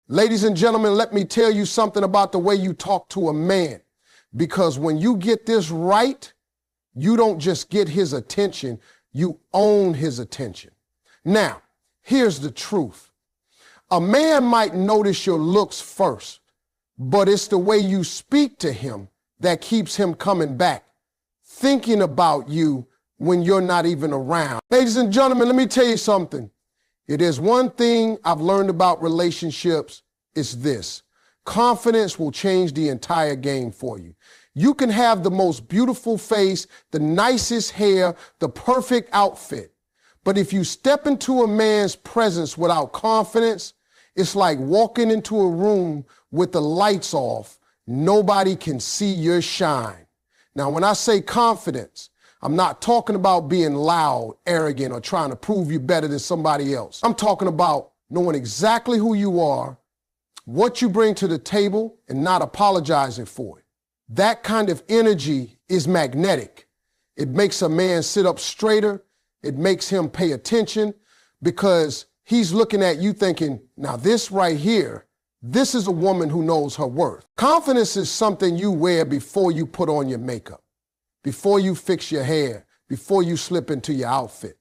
Ladies and gentlemen, let me tell you something about the way you talk to a man. Because when you get this right, you don't just get his attention, you own his attention. Now, here's the truth. A man might notice your looks first, but it's the way you speak to him that keeps him coming back, thinking about you when you're not even around. Ladies and gentlemen, let me tell you something. It is one thing I've learned about relationships, it's this. Confidence will change the entire game for you. You can have the most beautiful face, the nicest hair, the perfect outfit. But if you step into a man's presence without confidence, it's like walking into a room with the lights off. Nobody can see your shine. Now, when I say confidence, I'm not talking about being loud, arrogant, or trying to prove you better than somebody else. I'm talking about knowing exactly who you are, what you bring to the table, and not apologizing for it. That kind of energy is magnetic. It makes a man sit up straighter. It makes him pay attention because he's looking at you thinking, now this right here, this is a woman who knows her worth. Confidence is something you wear before you put on your makeup, before you fix your hair, before you slip into your outfit.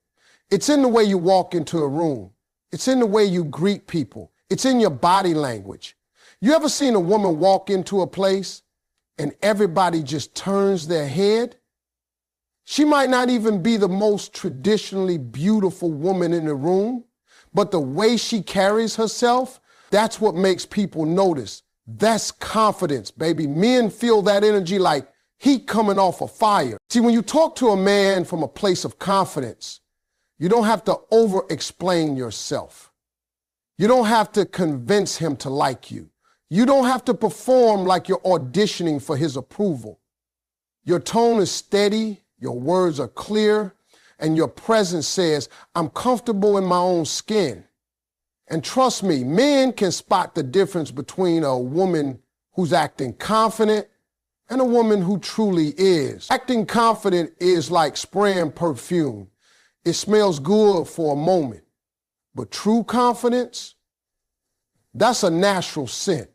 It's in the way you walk into a room. It's in the way you greet people. It's in your body language. You ever seen a woman walk into a place and everybody just turns their head? She might not even be the most traditionally beautiful woman in the room, but the way she carries herself, that's what makes people notice. That's confidence, baby. Men feel that energy like heat coming off a fire. See, when you talk to a man from a place of confidence, you don't have to over-explain yourself. You don't have to convince him to like you. You don't have to perform like you're auditioning for his approval. Your tone is steady, your words are clear, and your presence says, I'm comfortable in my own skin. And trust me, men can spot the difference between a woman who's acting confident and a woman who truly is. Acting confident is like spraying perfume. It smells good for a moment. But true confidence, that's a natural scent.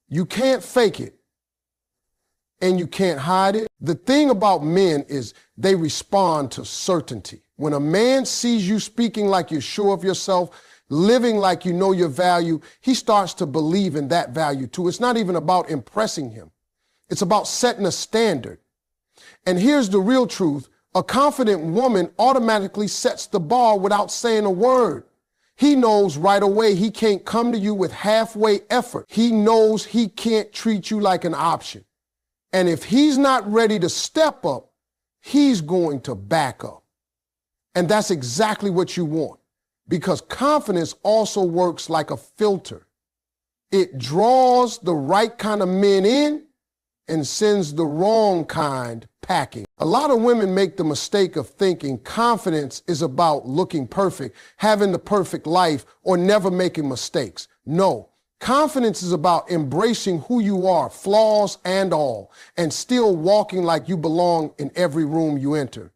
You can't fake it, and you can't hide it. The thing about men is they respond to certainty. When a man sees you speaking like you're sure of yourself, living like you know your value, he starts to believe in that value too. It's not even about impressing him. It's about setting a standard. And here's the real truth. A confident woman automatically sets the bar without saying a word. He knows right away he can't come to you with halfway effort. He knows he can't treat you like an option. And if he's not ready to step up, he's going to back up. And that's exactly what you want, because confidence also works like a filter. It draws the right kind of men in and sends the wrong kind packing. A lot of women make the mistake of thinking confidence is about looking perfect, having the perfect life, or never making mistakes. No, confidence is about embracing who you are, flaws and all, and still walking like you belong in every room you enter.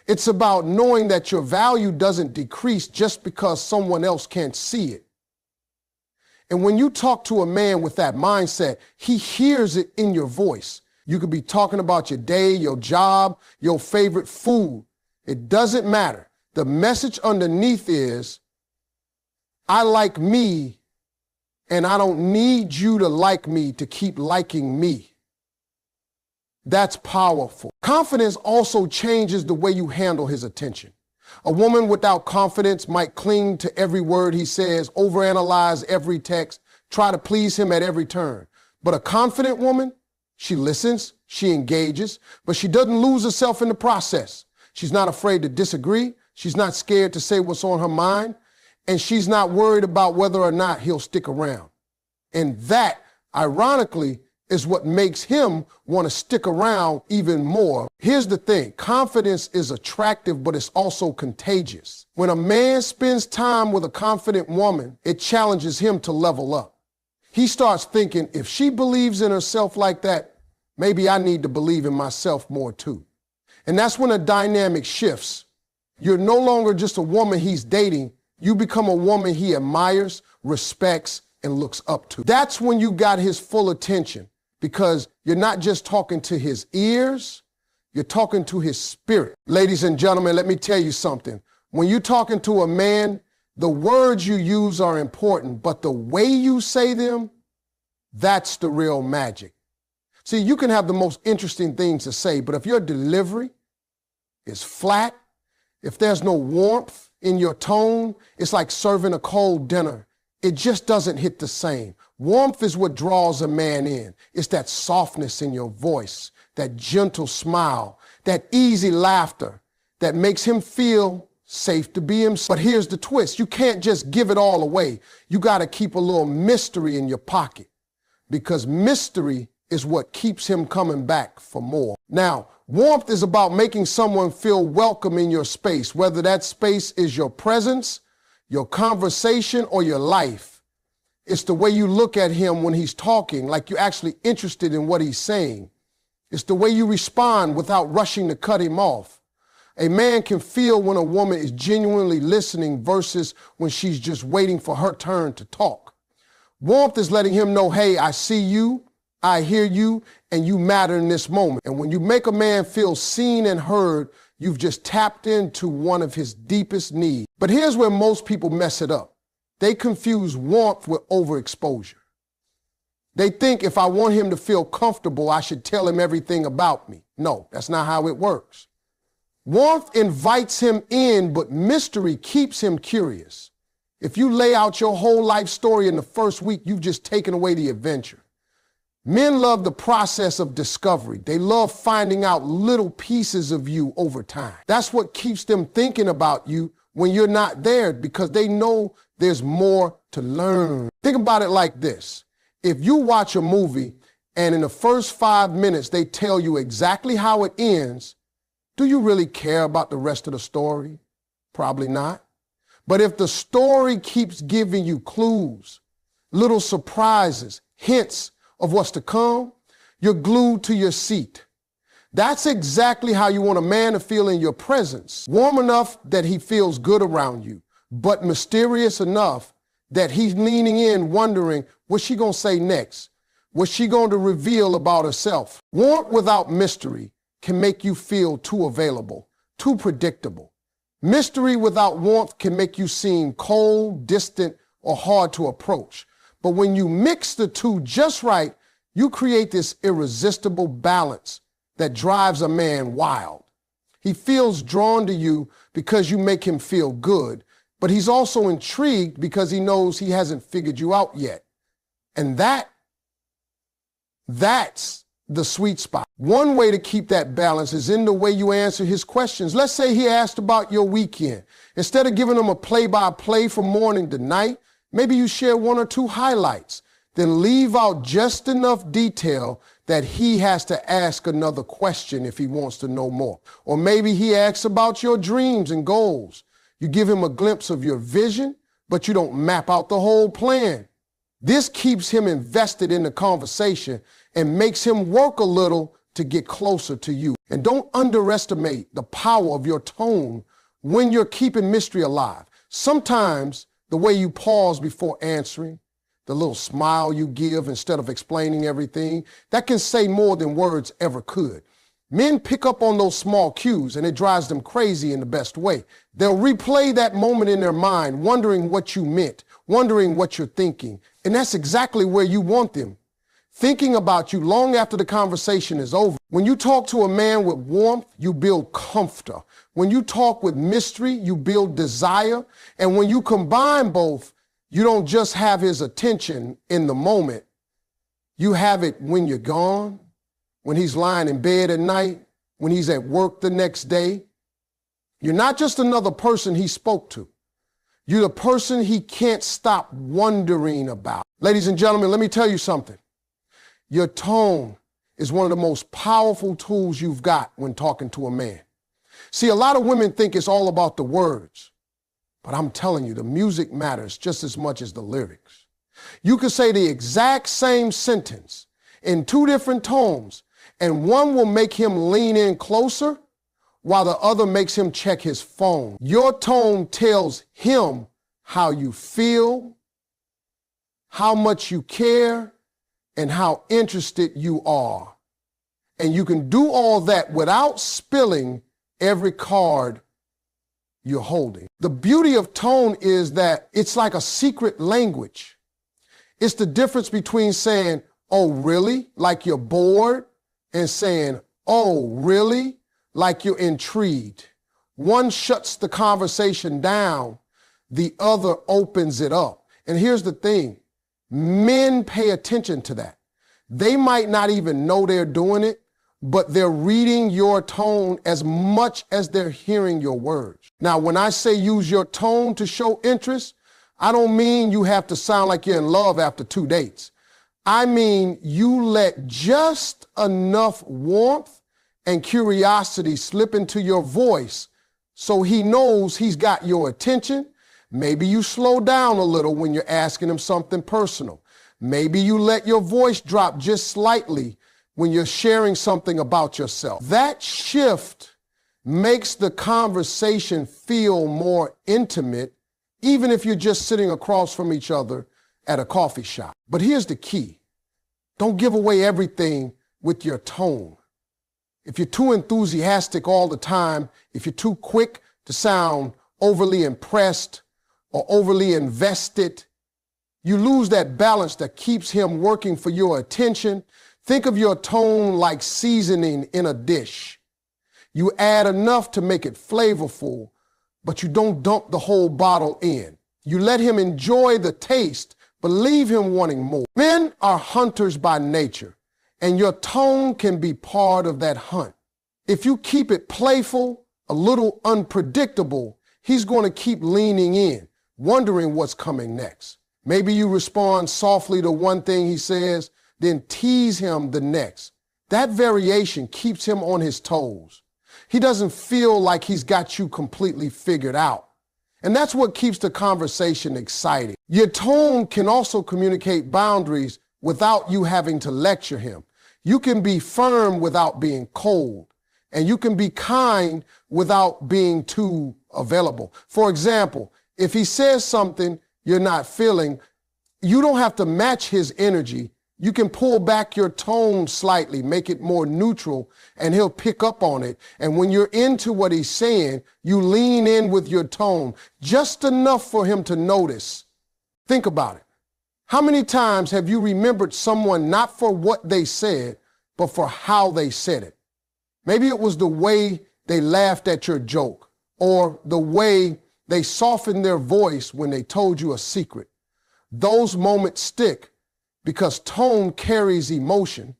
It's about knowing that your value doesn't decrease just because someone else can't see it. And when you talk to a man with that mindset, he hears it in your voice. You could be talking about your day, your job, your favorite food. It doesn't matter. The message underneath is, I like me, and I don't need you to like me to keep liking me. That's powerful. Confidence also changes the way you handle his attention. A woman without confidence might cling to every word he says, overanalyze every text, try to please him at every turn. But a confident woman, she listens, she engages, but she doesn't lose herself in the process. She's not afraid to disagree. She's not scared to say what's on her mind. And she's not worried about whether or not he'll stick around. And that, ironically, is what makes him want to stick around even more. Here's the thing. Confidence is attractive, but it's also contagious. When a man spends time with a confident woman, it challenges him to level up. He starts thinking, if she believes in herself like that, maybe I need to believe in myself more too. And that's when a dynamic shifts. You're no longer just a woman he's dating. You become a woman he admires, respects, and looks up to. That's when you got his full attention, because you're not just talking to his ears, you're talking to his spirit. Ladies and gentlemen, let me tell you something. When you're talking to a man, the words you use are important, but the way you say them, that's the real magic. See, you can have the most interesting things to say, but if your delivery is flat, if there's no warmth in your tone, it's like serving a cold dinner. It just doesn't hit the same. Warmth is what draws a man in. It's that softness in your voice, that gentle smile, that easy laughter that makes him feel safe to be himself. But here's the twist. You can't just give it all away. You got to keep a little mystery in your pocket, because mystery is what keeps him coming back for more. Now, warmth is about making someone feel welcome in your space, whether that space is your presence, your conversation, or your life. It's the way you look at him when he's talking, like you're actually interested in what he's saying. It's the way you respond without rushing to cut him off. A man can feel when a woman is genuinely listening versus when she's just waiting for her turn to talk. Warmth is letting him know, hey, I see you, I hear you, and you matter in this moment. And when you make a man feel seen and heard, you've just tapped into one of his deepest needs. But here's where most people mess it up. They confuse warmth with overexposure. They think if I want him to feel comfortable, I should tell him everything about me. No, that's not how it works. Warmth invites him in, but mystery keeps him curious. If you lay out your whole life story in the first week, you've just taken away the adventure. Men love the process of discovery. They love finding out little pieces of you over time. That's what keeps them thinking about you when you're not there, because they know there's more to learn. Think about it like this. If you watch a movie and in the first 5 minutes they tell you exactly how it ends, do you really care about the rest of the story? Probably not. But if the story keeps giving you clues, little surprises, hints of what's to come, you're glued to your seat. That's exactly how you want a man to feel in your presence. Warm enough that he feels good around you, but mysterious enough that he's leaning in wondering, what's she gonna say next? What's she going to reveal about herself? Warmth without mystery can make you feel too available, too predictable. Mystery without warmth can make you seem cold, distant, or hard to approach. But when you mix the two just right, you create this irresistible balance that drives a man wild. He feels drawn to you because you make him feel good, but he's also intrigued because he knows he hasn't figured you out yet. And that's the sweet spot. One way to keep that balance is in the way you answer his questions. Let's say he asked about your weekend. Instead of giving him a play-by-play from morning to night, maybe you share 1 or 2 highlights. Then leave out just enough detail that he has to ask another question if he wants to know more. Or maybe he asks about your dreams and goals. You give him a glimpse of your vision, but you don't map out the whole plan. This keeps him invested in the conversation and makes him work a little to get closer to you. And don't underestimate the power of your tone when you're keeping mystery alive. Sometimes the way you pause before answering, the little smile you give instead of explaining everything, that can say more than words ever could. Men pick up on those small cues and it drives them crazy in the best way. They'll replay that moment in their mind, wondering what you meant, wondering what you're thinking. And that's exactly where you want them, thinking about you long after the conversation is over. When you talk to a man with warmth, you build comfort. When you talk with mystery, you build desire. And when you combine both, you don't just have his attention in the moment. You have it when you're gone, when he's lying in bed at night, when he's at work the next day. You're not just another person he spoke to. You're the person he can't stop wondering about. Ladies and gentlemen, let me tell you something. Your tone is one of the most powerful tools you've got when talking to a man. See, a lot of women think it's all about the words, but I'm telling you, the music matters just as much as the lyrics. You could say the exact same sentence in 2 different tones, and one will make him lean in closer while the other makes him check his phone. Your tone tells him how you feel, how much you care, and how interested you are. And you can do all that without spilling every card you're holding. The beauty of tone is that it's like a secret language. It's the difference between saying, "Oh, really?" like you're bored, and saying, "Oh, really?" like you're intrigued. One shuts the conversation down, the other opens it up. And here's the thing, men pay attention to that. They might not even know they're doing it, but they're reading your tone as much as they're hearing your words. Now, when I say use your tone to show interest, I don't mean you have to sound like you're in love after 2 dates. I mean you let just enough warmth and curiosity slip into your voice so he knows he's got your attention. Maybe you slow down a little when you're asking him something personal. Maybe you let your voice drop just slightly when you're sharing something about yourself. That shift makes the conversation feel more intimate, even if you're just sitting across from each other at a coffee shop. But here's the key. Don't give away everything with your tone. If you're too enthusiastic all the time, if you're too quick to sound overly impressed or overly invested, you lose that balance that keeps him working for your attention. Think of your tone like seasoning in a dish. You add enough to make it flavorful, but you don't dump the whole bottle in. You let him enjoy the taste, but leave him wanting more. Men are hunters by nature, and your tone can be part of that hunt. If you keep it playful, a little unpredictable, he's going to keep leaning in, wondering what's coming next. Maybe you respond softly to one thing he says, then tease him the next. That variation keeps him on his toes. He doesn't feel like he's got you completely figured out. And that's what keeps the conversation exciting. Your tone can also communicate boundaries without you having to lecture him. You can be firm without being cold, and you can be kind without being too available. For example, if he says something you're not feeling, you don't have to match his energy. You can pull back your tone slightly, make it more neutral, and he'll pick up on it. And when you're into what he's saying, you lean in with your tone, just enough for him to notice. Think about it. How many times have you remembered someone not for what they said, but for how they said it? Maybe it was the way they laughed at your joke, or the way they softened their voice when they told you a secret. Those moments stick because tone carries emotion,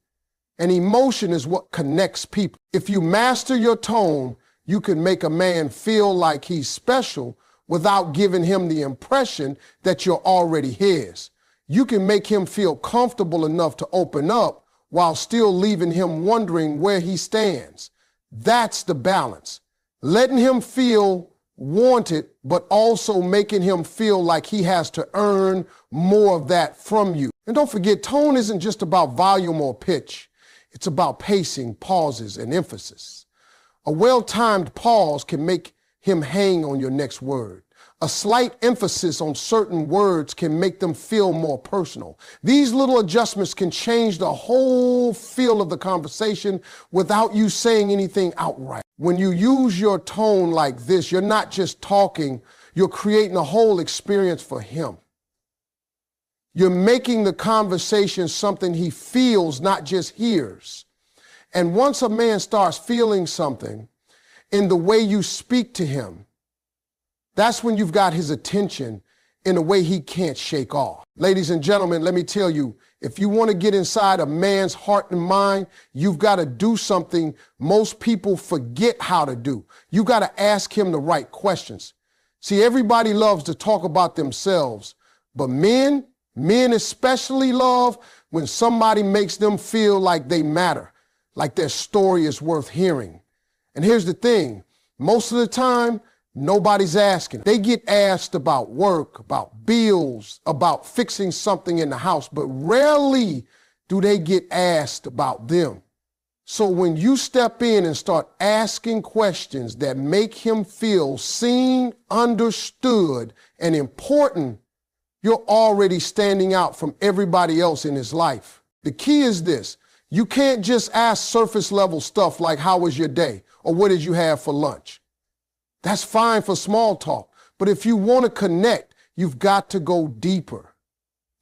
and emotion is what connects people. If you master your tone, you can make a man feel like he's special without giving him the impression that you're already his. You can make him feel comfortable enough to open up while still leaving him wondering where he stands. That's the balance. Letting him feel wanted, but also making him feel like he has to earn more of that from you. And don't forget, tone isn't just about volume or pitch. It's about pacing, pauses, and emphasis. A well-timed pause can make him hang on your next word. A slight emphasis on certain words can make them feel more personal. These little adjustments can change the whole feel of the conversation without you saying anything outright. When you use your tone like this, you're not just talking, you're creating a whole experience for him. You're making the conversation something he feels, not just hears. And once a man starts feeling something in the way you speak to him, that's when you've got his attention in a way he can't shake off. Ladies and gentlemen, let me tell you, if you want to get inside a man's heart and mind, you've got to do something most people forget how to do. You got to ask him the right questions. See, everybody loves to talk about themselves, but men especially love when somebody makes them feel like they matter, like their story is worth hearing. And here's the thing, most of the time, nobody's asking. They get asked about work, about bills, about fixing something in the house, but rarely do they get asked about them. So when you step in and start asking questions that make him feel seen, understood, and important, you're already standing out from everybody else in his life. The key is this. You can't just ask surface level stuff like, how was your day? Or what did you have for lunch? That's fine for small talk. But if you want to connect, you've got to go deeper.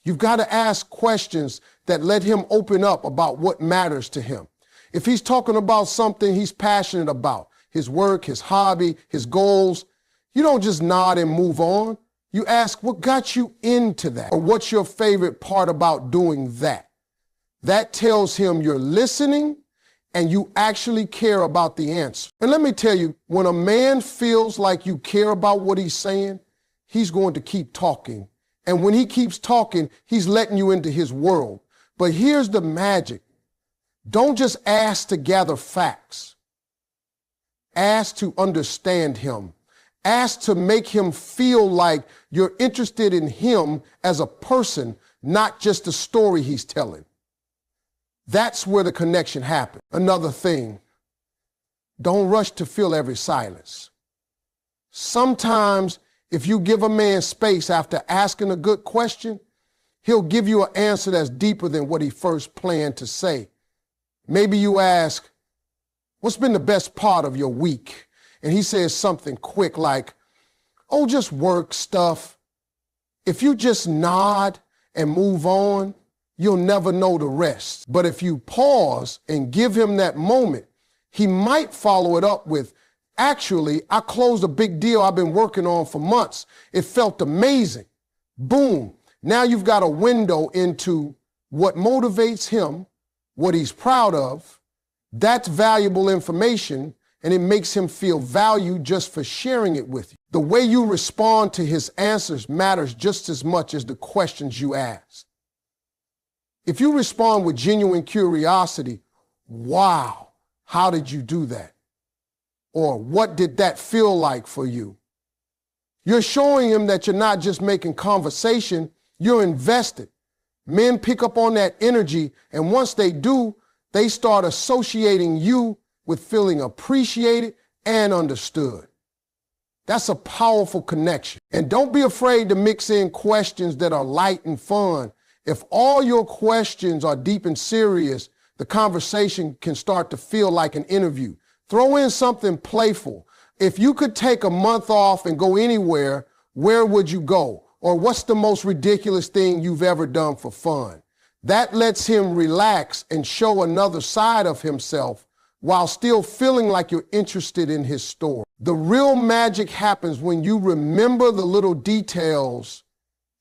You've got to ask questions that let him open up about what matters to him. If he's talking about something he's passionate about, his work, his hobby, his goals, you don't just nod and move on. You ask, what got you into that? Or what's your favorite part about doing that? That tells him you're listening and you actually care about the answer. And let me tell you, when a man feels like you care about what he's saying, he's going to keep talking. And when he keeps talking, he's letting you into his world. But here's the magic. Don't just ask to gather facts. Ask to understand him. Ask to make him feel like you're interested in him as a person, not just the story he's telling. That's where the connection happens. Another thing, don't rush to fill every silence. Sometimes if you give a man space after asking a good question, he'll give you an answer that's deeper than what he first planned to say. Maybe you ask, what's been the best part of your week? And he says something quick like, oh, just work stuff. If you just nod and move on, you'll never know the rest. But if you pause and give him that moment, he might follow it up with, actually, I closed a big deal I've been working on for months. It felt amazing. Boom. Now you've got a window into what motivates him, what he's proud of. That's valuable information, and it makes him feel valued just for sharing it with you. The way you respond to his answers matters just as much as the questions you ask. If you respond with genuine curiosity, wow, how did you do that? Or what did that feel like for you? You're showing him that you're not just making conversation, you're invested. Men pick up on that energy, and once they do, they start associating you with feeling appreciated and understood. That's a powerful connection. And don't be afraid to mix in questions that are light and fun. If all your questions are deep and serious, the conversation can start to feel like an interview. Throw in something playful. If you could take a month off and go anywhere, where would you go? Or what's the most ridiculous thing you've ever done for fun? That lets him relax and show another side of himself while still feeling like you're interested in his story. The real magic happens when you remember the little details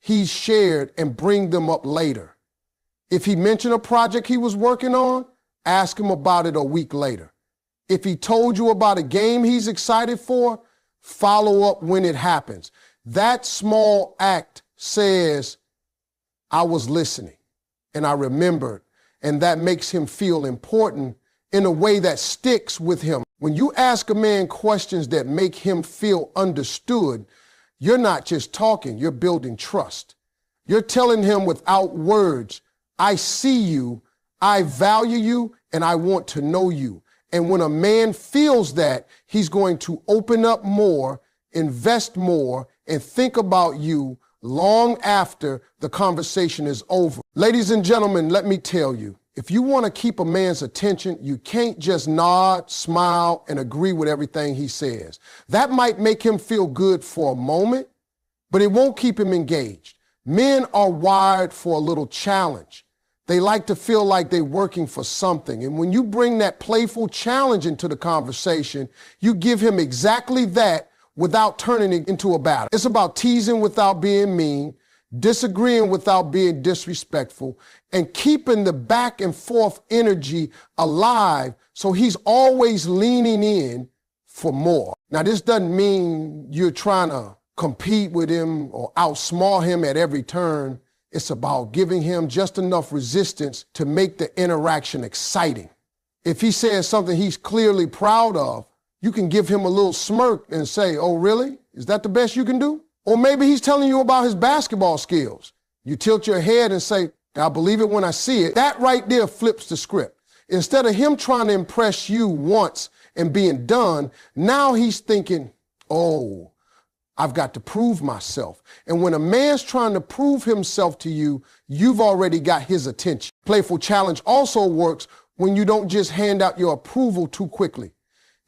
he's shared and bring them up later. If he mentioned a project he was working on, ask him about it a week later. If he told you about a game he's excited for, follow up when it happens. That small act says, I was listening and I remembered, and that makes him feel important in a way that sticks with him. When you ask a man questions that make him feel understood, you're not just talking, you're building trust. You're telling him without words, I see you, I value you, and I want to know you. And when a man feels that, he's going to open up more, invest more, and think about you long after the conversation is over. Ladies and gentlemen, let me tell you, if you want to keep a man's attention, you can't just nod, smile, and agree with everything he says. That might make him feel good for a moment, but it won't keep him engaged. Men are wired for a little challenge. They like to feel like they're working for something. And when you bring that playful challenge into the conversation, you give him exactly that without turning it into a battle. It's about teasing without being mean, disagreeing without being disrespectful, and keeping the back and forth energy alive so he's always leaning in for more. Now, this doesn't mean you're trying to compete with him or outsmart him at every turn. It's about giving him just enough resistance to make the interaction exciting. If he says something he's clearly proud of, you can give him a little smirk and say, oh, really? Is that the best you can do? Or maybe he's telling you about his basketball skills. You tilt your head and say, I'll believe it when I see it. That right there flips the script. Instead of him trying to impress you once and being done, now he's thinking, oh, I've got to prove myself. And when a man's trying to prove himself to you, you've already got his attention. Playful challenge also works when you don't just hand out your approval too quickly.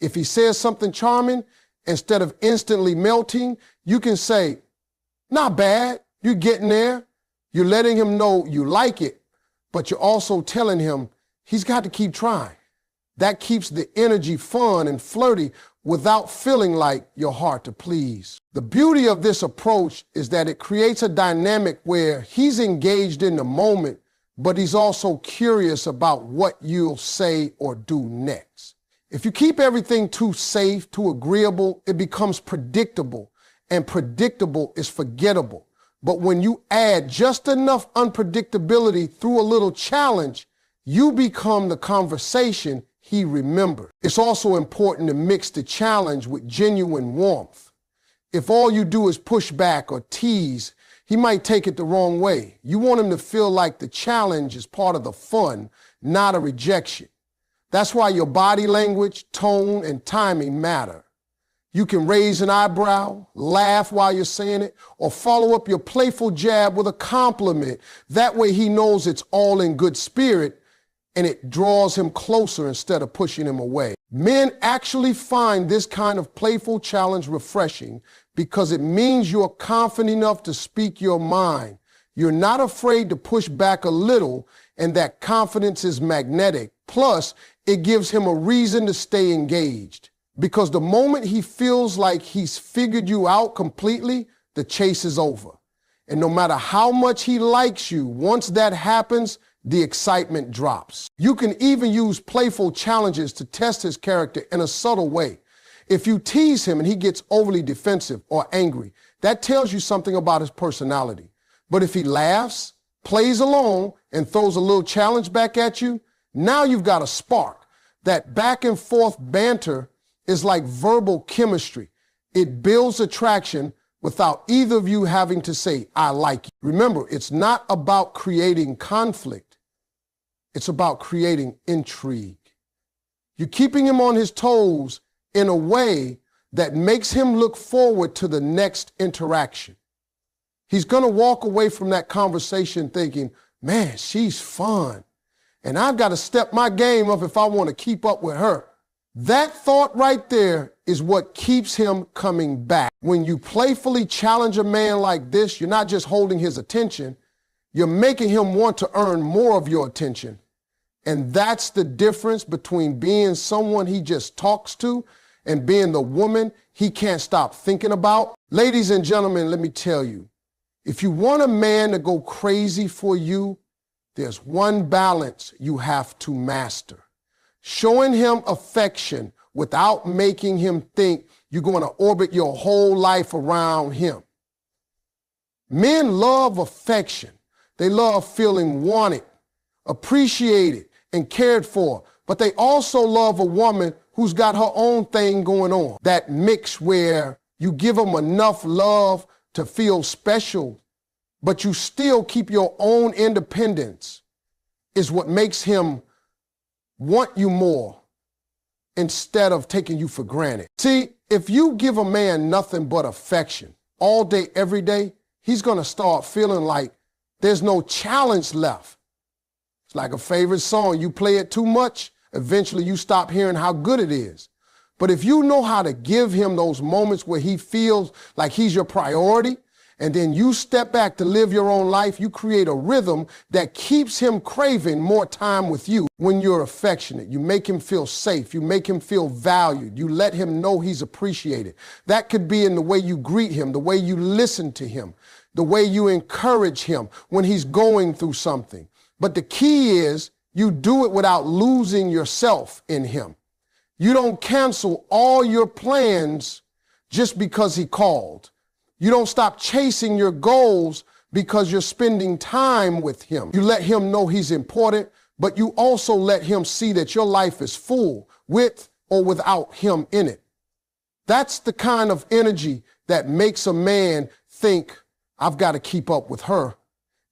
If he says something charming, instead of instantly melting, you can say, not bad, you're getting there. You're letting him know you like it, but you're also telling him he's got to keep trying. That keeps the energy fun and flirty without feeling like you're hard to please. The beauty of this approach is that it creates a dynamic where he's engaged in the moment, but he's also curious about what you'll say or do next. If you keep everything too safe, too agreeable, it becomes predictable, and predictable is forgettable. But when you add just enough unpredictability through a little challenge, you become the conversation he remembers. It's also important to mix the challenge with genuine warmth. If all you do is push back or tease, he might take it the wrong way. You want him to feel like the challenge is part of the fun, not a rejection. That's why your body language, tone, and timing matter. You can raise an eyebrow, laugh while you're saying it, or follow up your playful jab with a compliment. That way he knows it's all in good spirit and it draws him closer instead of pushing him away. Men actually find this kind of playful challenge refreshing because it means you're confident enough to speak your mind. You're not afraid to push back a little, and that confidence is magnetic. Plus, it gives him a reason to stay engaged. Because the moment he feels like he's figured you out completely, the chase is over. And no matter how much he likes you, once that happens, the excitement drops. You can even use playful challenges to test his character in a subtle way. If you tease him and he gets overly defensive or angry, that tells you something about his personality. But if he laughs, plays along, and throws a little challenge back at you, now you've got a spark. That back and forth banter is like verbal chemistry. It builds attraction without either of you having to say, I like you. Remember, it's not about creating conflict. It's about creating intrigue. You're keeping him on his toes in a way that makes him look forward to the next interaction. He's going to walk away from that conversation thinking, man, she's fun. And I've got to step my game up if I want to keep up with her. That thought right there is what keeps him coming back. When you playfully challenge a man like this, you're not just holding his attention, you're making him want to earn more of your attention. And that's the difference between being someone he just talks to and being the woman he can't stop thinking about. Ladies and gentlemen, let me tell you, if you want a man to go crazy for you, there's one balance you have to master. Showing him affection without making him think you're going to orbit your whole life around him. Men love affection. They love feeling wanted, appreciated, and cared for. But they also love a woman who's got her own thing going on. That mix where you give them enough love to feel special, but you still keep your own independence is what makes him want you more instead of taking you for granted. See, if you give a man nothing but affection all day, every day, he's going to start feeling like there's no challenge left. It's like a favorite song. You play it too much, eventually you stop hearing how good it is. But if you know how to give him those moments where he feels like he's your priority, and then you step back to live your own life, you create a rhythm that keeps him craving more time with you. When you're affectionate, you make him feel safe, you make him feel valued, you let him know he's appreciated. That could be in the way you greet him, the way you listen to him, the way you encourage him when he's going through something. But the key is you do it without losing yourself in him. You don't cancel all your plans just because he called. You don't stop chasing your goals because you're spending time with him. You let him know he's important, but you also let him see that your life is full with or without him in it. That's the kind of energy that makes a man think, I've got to keep up with her.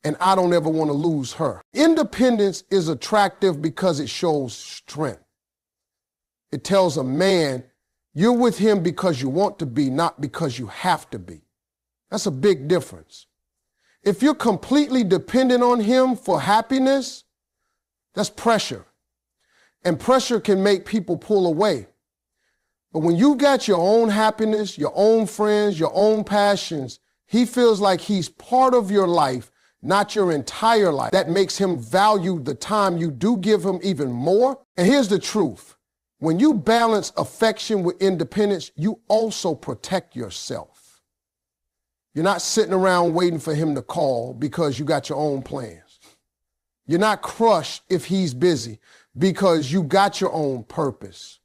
and I don't ever want to lose her. Independence is attractive because it shows strength. It tells a man you're with him because you want to be, not because you have to be. That's a big difference. If you're completely dependent on him for happiness, that's pressure. And pressure can make people pull away. But when you got your own happiness, your own friends, your own passions, he feels like he's part of your life, not your entire life. That makes him value the time you do give him even more. And here's the truth. When you balance affection with independence, you also protect yourself. You're not sitting around waiting for him to call because you got your own plans. You're not crushed if he's busy because you got your own purpose.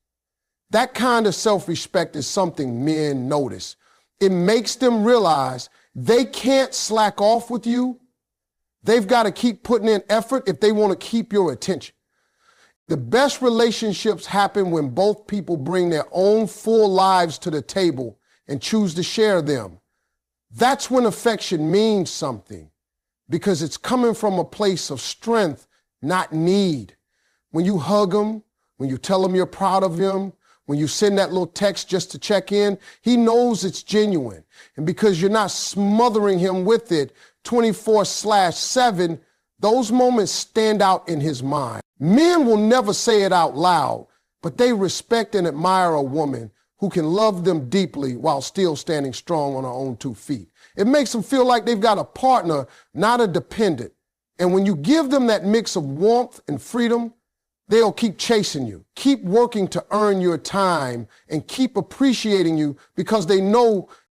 That kind of self-respect is something men notice. It makes them realize they can't slack off with you. They've got to keep putting in effort if they want to keep your attention. The best relationships happen when both people bring their own full lives to the table and choose to share them. That's when affection means something, because it's coming from a place of strength, not need. When you hug him, when you tell him you're proud of him, when you send that little text just to check in, he knows it's genuine. And because you're not smothering him with it 24/7, those moments stand out in his mind. Men will never say it out loud, but they respect and admire a woman who can love them deeply while still standing strong on her own 2 feet. It makes them feel like they've got a partner, not a dependent. And when you give them that mix of warmth and freedom, they'll keep chasing you, keep working to earn your time, and keep appreciating you because they know